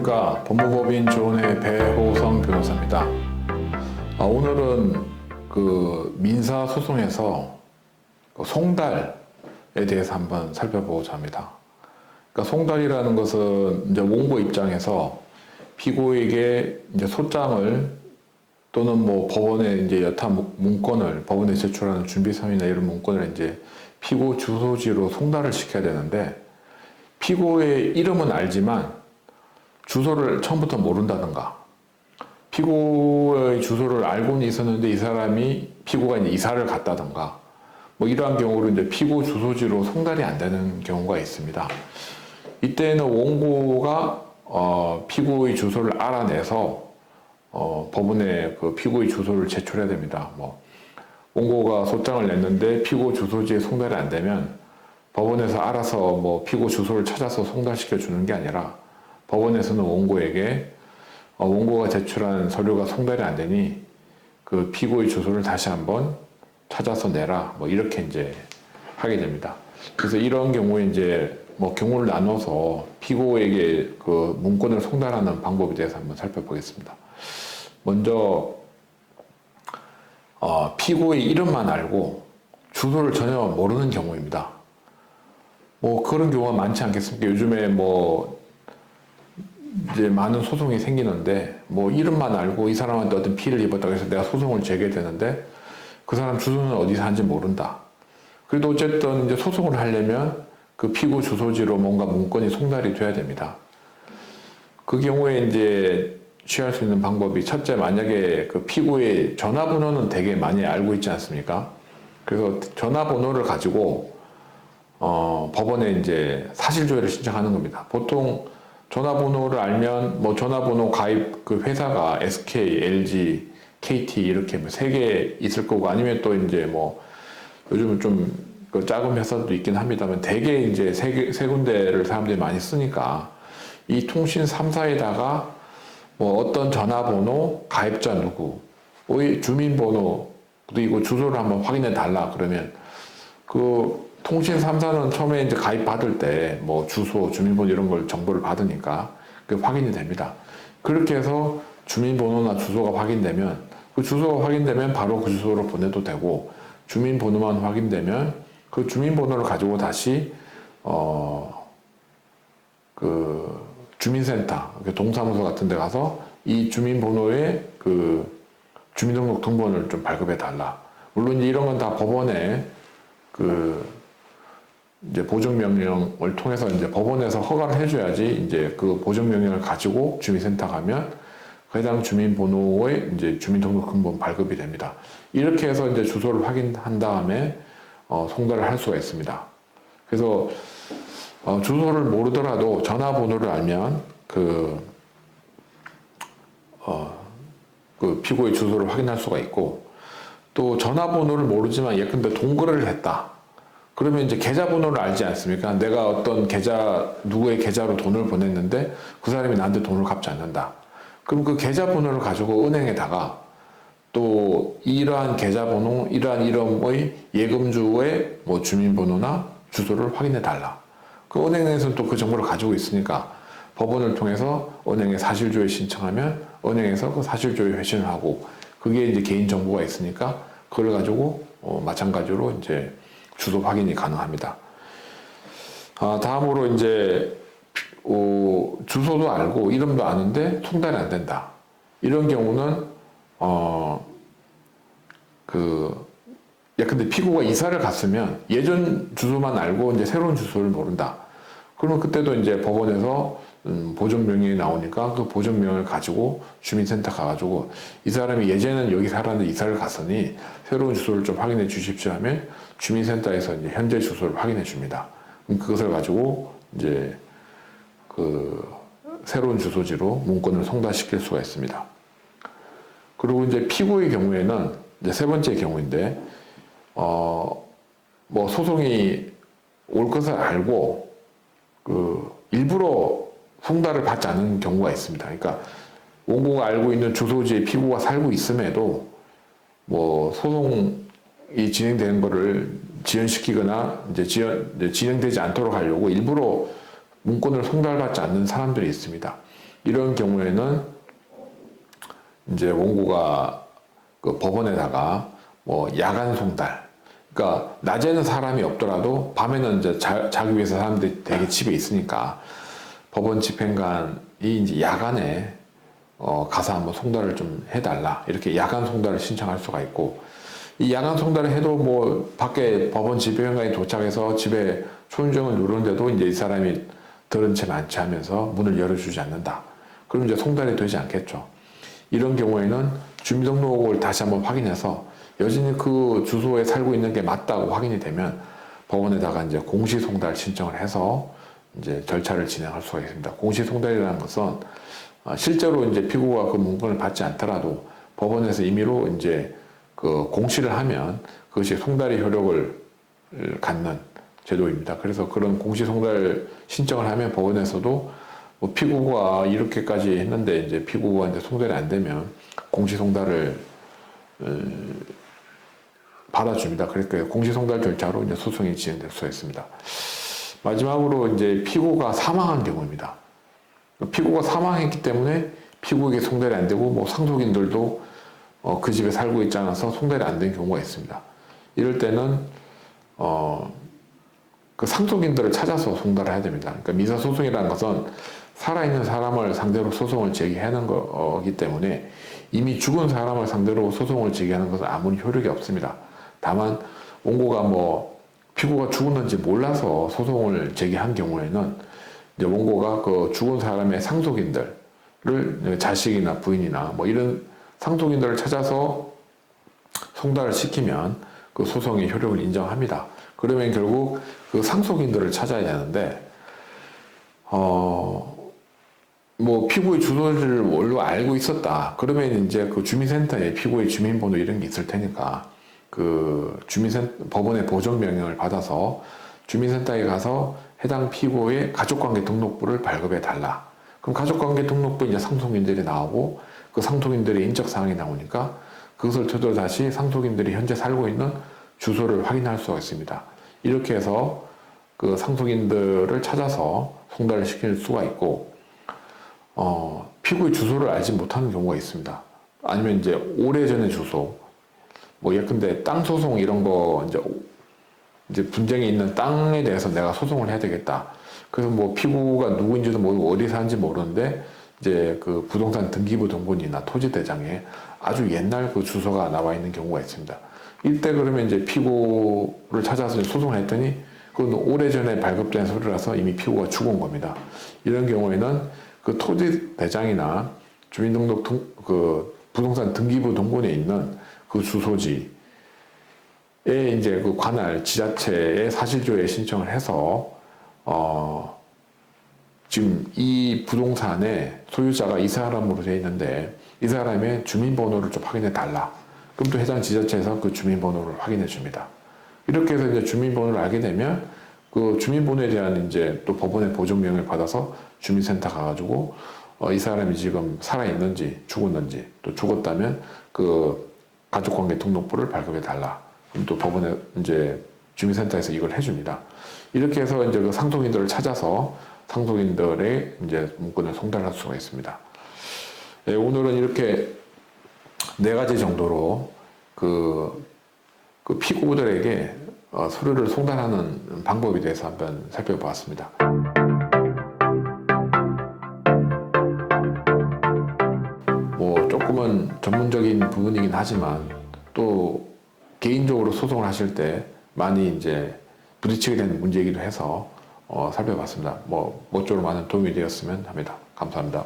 안녕하십니까. 법무법인 조은의 배호성 변호사입니다. 오늘은 그 민사소송에서 송달에 대해서 한번 살펴보고자 합니다. 그러니까 송달이라는 것은 이제 원고 입장에서 피고에게 이제 소장을 또는 뭐 법원에 이제 여타 문건을 법원에 제출하는 준비서면이나 이런 문건을 이제 피고 주소지로 송달을 시켜야 되는데, 피고의 이름은 알지만 주소를 처음부터 모른다든가, 피고의 주소를 알고는 있었는데 이 사람이 피고가 이제 이사를 갔다든가, 뭐 이러한 경우로 이제 피고 주소지로 송달이 안 되는 경우가 있습니다. 이때는 원고가 피고의 주소를 알아내서 법원에 그 피고의 주소를 제출해야 됩니다. 뭐 원고가 소장을 냈는데 피고 주소지에 송달이 안 되면 법원에서 알아서 뭐 피고 주소를 찾아서 송달시켜 주는 게 아니라, 법원에서는 원고에게 원고가 제출한 서류가 송달이 안 되니 그 피고의 주소를 다시 한번 찾아서 내라, 뭐 이렇게 이제 하게 됩니다. 그래서 이런 경우에 이제 뭐 경우를 나눠서 피고에게 그 문건을 송달하는 방법에 대해서 한번 살펴보겠습니다. 먼저 피고의 이름만 알고 주소를 전혀 모르는 경우입니다. 뭐 그런 경우가 많지 않겠습니까? 요즘에 뭐 이제 많은 소송이 생기는데, 뭐 이름만 알고 이 사람한테 어떤 피해를 입었다고 해서 내가 소송을 제기되는데 그 사람 주소는 어디 사는지 모른다. 그래도 어쨌든 이제 소송을 하려면 그 피고 주소지로 뭔가 문건이 송달이 돼야 됩니다. 그 경우에 이제 취할 수 있는 방법이, 첫째, 만약에 그 피고의 전화번호는 되게 많이 알고 있지 않습니까? 그래서 전화번호를 가지고 법원에 이제 사실조회를 신청하는 겁니다. 보통 전화번호를 알면 뭐 전화번호 가입 그 회사가 SK, LG, KT 이렇게 뭐 3개 있을 거고, 아니면 또 이제 뭐 요즘은 좀 그 작은 회사도 있긴 합니다만 대개 이제 세 군데를 사람들이 많이 쓰니까 이 통신 3사에다가 뭐 어떤 전화번호, 가입자 누구, 주민번호 그리고 주소를 한번 확인해 달라 그러면 그 통신 3사는 처음에 이제 가입 받을 때 뭐 주소, 주민번호 이런 걸 정보를 받으니까 그 확인이 됩니다. 그렇게 해서 주민번호나 주소가 확인되면, 그 주소가 확인되면 바로 그 주소로 보내도 되고, 주민번호만 확인되면 그 주민번호를 가지고 다시 그 주민센터, 동사무소 같은 데 가서 이 주민번호에 그 주민등록 등본을 좀 발급해 달라. 물론 이런 건 다 법원에 그 이제 보증명령을 통해서 이제 법원에서 허가를 해줘야지 이제 그 보증명령을 가지고 주민센터 가면 그 해당 주민번호의 이제 주민등록 등본 발급이 됩니다. 이렇게 해서 이제 주소를 확인한 다음에 송달을 할 수가 있습니다. 그래서 주소를 모르더라도 전화번호를 알면 그 피고의 주소를 확인할 수가 있고, 또 전화번호를 모르지만 예컨대 동거래를 했다. 그러면 이제 계좌번호를 알지 않습니까? 내가 어떤 누구의 계좌로 돈을 보냈는데 그 사람이 나한테 돈을 갚지 않는다. 그럼 그 계좌번호를 가지고 은행에다가 또 이러한 계좌번호, 이러한 이름의 예금주의 뭐 주민번호나 주소를 확인해 달라. 그 은행에서는 또 그 정보를 가지고 있으니까 법원을 통해서 은행에 사실조회 신청하면 은행에서 그 사실조회 회신을 하고, 그게 이제 개인정보가 있으니까 그걸 가지고 마찬가지로 이제 주소 확인이 가능합니다. 다음으로 이제 주소도 알고 이름도 아는데 송달이 안 된다. 이런 경우는 예컨대 피고가 이사를 갔으면 예전 주소만 알고 이제 새로운 주소를 모른다. 그러면 그때도 이제 법원에서 보증명령이 나오니까 그 보증명을 가지고 주민센터 가가지고 이 사람이 예전에는 여기 살았는데 이사를 갔으니 새로운 주소를 좀 확인해 주십시오 하면 주민센터에서 이제 현재 주소를 확인해 줍니다. 그럼 그것을 가지고 이제 그 새로운 주소지로 문건을 송달시킬 수가 있습니다. 그리고 이제 피고의 경우에는 이제 세 번째 경우인데, 뭐 소송이 올 것을 알고 일부러 송달을 받지 않는 경우가 있습니다. 그러니까 원고가 알고 있는 주소지에 피고가 살고 있음에도 뭐 소송이 진행되는 거를 지연시키거나 이제 진행되지 않도록 하려고 일부러 문건을 송달받지 않는 사람들이 있습니다. 이런 경우에는 이제 원고가 그 법원에다가 뭐 야간 송달, 그러니까 낮에는 사람이 없더라도 밤에는 이제 자기 위해서 사람들이 되게 집에 있으니까 법원 집행관이 이제 야간에 가서 한번 송달을 좀 해달라, 이렇게 야간 송달을 신청할 수가 있고, 이 야간 송달을 해도 뭐 밖에 법원 집행관이 도착해서 집에 초인종을 누르는데도 이제 이 사람이 들은 채 많지 하면서 문을 열어주지 않는다. 그럼 이제 송달이 되지 않겠죠. 이런 경우에는 주민등록을 다시 한번 확인해서 여전히 그 주소에 살고 있는 게 맞다고 확인이 되면 법원에다가 이제 공시송달 신청을 해서 이제 절차를 진행할 수가 있습니다. 공시송달이라는 것은 실제로 이제 피고가 그 문건을 받지 않더라도 법원에서 임의로 이제 그 공시를 하면 그것이 송달의 효력을 갖는 제도입니다. 그래서 그런 공시송달 신청을 하면 법원에서도 뭐 피고가 이렇게까지 했는데 이제 피고가 이제 송달이 안 되면 공시송달을 받아줍니다. 그러니까 공시송달 절차로 이제 소송이 진행될 수가 있습니다. 마지막으로 이제 피고가 사망한 경우입니다. 피고가 사망했기 때문에 피고에게 송달이 안 되고 뭐 상속인들도 그 집에 살고 있지 않아서 송달이 안 된 경우가 있습니다. 이럴 때는 그 상속인들을 찾아서 송달을 해야 됩니다. 그러니까 민사소송이라는 것은 살아있는 사람을 상대로 소송을 제기하는 거기 때문에 이미 죽은 사람을 상대로 소송을 제기하는 것은 아무리 효력이 없습니다. 다만 원고가 뭐 피고가 죽었는지 몰라서 소송을 제기한 경우에는 이제 원고가 그 죽은 사람의 상속인들을 자식이나 부인이나 뭐 이런 상속인들을 찾아서 송달을 시키면 그 소송의 효력을 인정합니다. 그러면 결국 그 상속인들을 찾아야 되는데 뭐 피고의 주소를 원래 알고 있었다. 그러면 이제 그 주민센터에 피고의 주민번호 이런 게 있을 테니까 그 법원의 보존 명령을 받아서 주민센터에 가서 해당 피고의 가족관계 등록부를 발급해 달라. 그럼 가족관계 등록부 이제 상속인들이 나오고 그 상속인들의 인적사항이 나오니까 그것을 토대로 다시 상속인들이 현재 살고 있는 주소를 확인할 수가 있습니다. 이렇게 해서 그 상속인들을 찾아서 송달을 시킬 수가 있고, 피고의 주소를 알지 못하는 경우가 있습니다. 아니면 이제 오래전의 주소, 뭐 예컨대 땅 소송 이런 거 이제 분쟁이 있는 땅에 대해서 내가 소송을 해야 되겠다. 그래서 뭐 피고가 누구인지도 모르고 어디 사는지 모르는데 이제 그 부동산 등기부 등본이나 토지 대장에 아주 옛날 그 주소가 나와 있는 경우가 있습니다. 이때 그러면 이제 피고를 찾아서 소송을 했더니 그건 오래전에 발급된 서류라서 이미 피고가 죽은 겁니다. 이런 경우에는 그 토지 대장이나 주민등록 그 부동산 등기부 등본에 있는 그 주소지에 이제 그 관할 지자체에 사실조회 신청을 해서 지금 이 부동산의 소유자가 이 사람으로 되어 있는데 이 사람의 주민번호를 좀 확인해 달라. 그럼 또 해당 지자체에서 그 주민번호를 확인해 줍니다. 이렇게 해서 이제 주민번호를 알게 되면 그 주민번호에 대한 이제 또 법원의 보존명을 받아서 주민센터 가가지고 이 사람이 지금 살아있는지 죽었는지 또 죽었다면 그 가족관계 등록부를 발급해 달라. 그럼 또 법원에 이제 주민센터에서 이걸 해줍니다. 이렇게 해서 이제 그 상속인들을 찾아서 상속인들의 이제 문건을 송달할 수가 있습니다. 네, 오늘은 이렇게 4가지 정도로 그 피고들에게 서류를 송달하는 방법에 대해서 한번 살펴보았습니다. 뭐 조금은 전문적인 부분이긴 하지만 또 개인적으로 소송을 하실 때 많이 이제 부딪히게 되는 문제이기도 해서 살펴봤습니다. 뭐 모쪼록 많은 도움이 되었으면 합니다. 감사합니다.